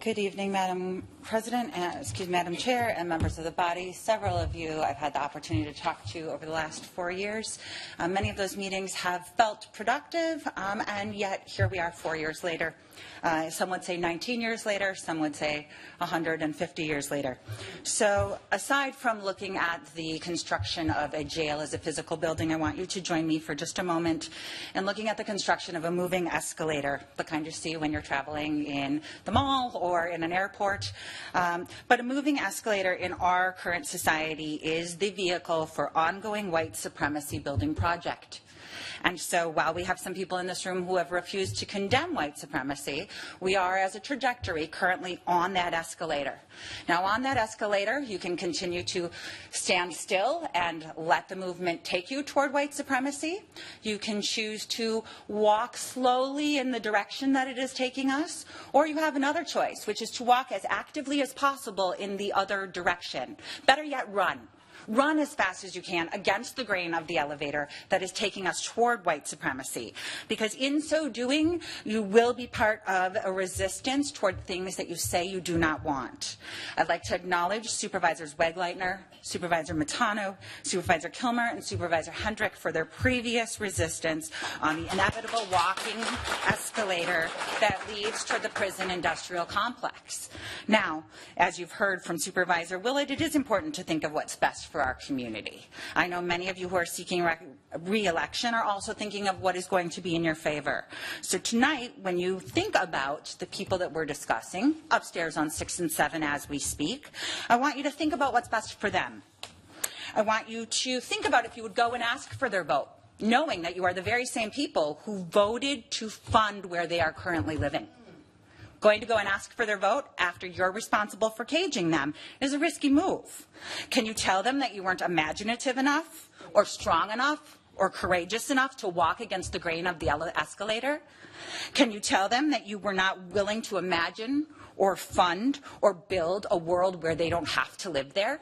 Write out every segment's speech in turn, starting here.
Good evening, Madam President, Madam Chair, and members of the body. Several of you I've had the opportunity to talk to over the last 4 years. Many of those meetings have felt productive, and yet here we are 4 years later. Some would say 19 years later, some would say 150 years later. So aside from looking at the construction of a jail as a physical building, I want you to join me for just a moment in looking at the construction of a moving escalator, the kind you see when you're traveling in the mall or in an airport. But a moving escalator in our current society is the vehicle for ongoing white supremacy building project. And so while we have some people in this room who have refused to condemn white supremacy, we are, as a trajectory, currently on that escalator. Now, on that escalator, you can continue to stand still and let the movement take you toward white supremacy. You can choose to walk slowly in the direction that it is taking us, or you have another choice, which is to walk as actively as possible in the other direction. Better yet, run. Run as fast as you can against the grain of the elevator that is taking us toward white supremacy. Because in so doing, you will be part of a resistance toward things that you say you do not want. I'd like to acknowledge Supervisors Wegleitner, Supervisor Matano, Supervisor Kilmer, and Supervisor Hendrick for their previous resistance on the inevitable walking escalator that leads toward the prison industrial complex. Now, as you've heard from Supervisor Willett, it is important to think of what's best for our community. I know many of you who are seeking re-election are also thinking of what is going to be in your favor. So tonight, when you think about the people that we're discussing, upstairs on 6 and 7 as we speak, I want you to think about what's best for them. I want you to think about if you would go and ask for their vote, knowing that you are the very same people who voted to fund where they are currently living. Going to go and ask for their vote after you're responsible for caging them is a risky move. Can you tell them that you weren't imaginative enough, or strong enough, or courageous enough to walk against the grain of the escalator? Can you tell them that you were not willing to imagine, or fund, or build a world where they don't have to live there?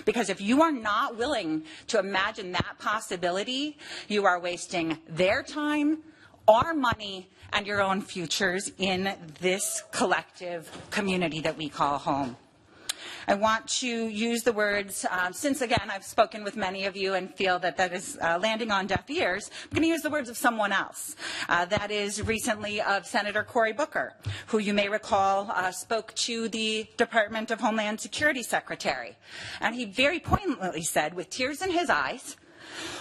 Because if you are not willing to imagine that possibility, you are wasting their time, our money, and your own futures in this collective community that we call home. I want to use the words, since again I've spoken with many of you and feel that that is landing on deaf ears, I'm going to use the words of someone else. That is recently of Senator Cory Booker, who you may recall spoke to the Department of Homeland Security Secretary. And he very poignantly said, with tears in his eyes,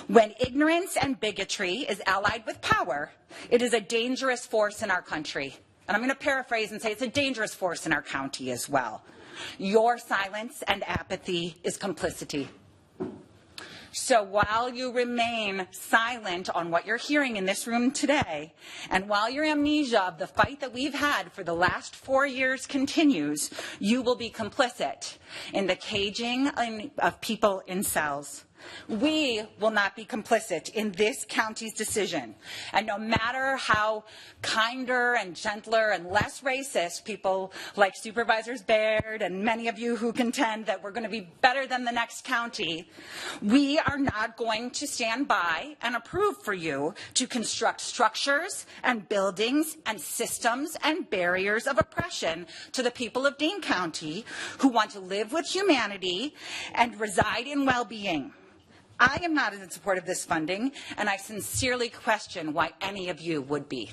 "When ignorance and bigotry is allied with power, it is a dangerous force in our country." And I'm going to paraphrase and say it's a dangerous force in our county as well. Your silence and apathy is complicity. So while you remain silent on what you're hearing in this room today, and while your amnesia of the fight that we've had for the last 4 years continues, you will be complicit in the caging of people in cells. We will not be complicit in this county's decision. And no matter how kinder and gentler and less racist people like Supervisors Baird and many of you who contend that we're going to be better than the next county, we are not going to stand by and approve for you to construct structures and buildings and systems and barriers of oppression to the people of Dane County who want to live with humanity and reside in well-being. I am not in support of this funding, and I sincerely question why any of you would be.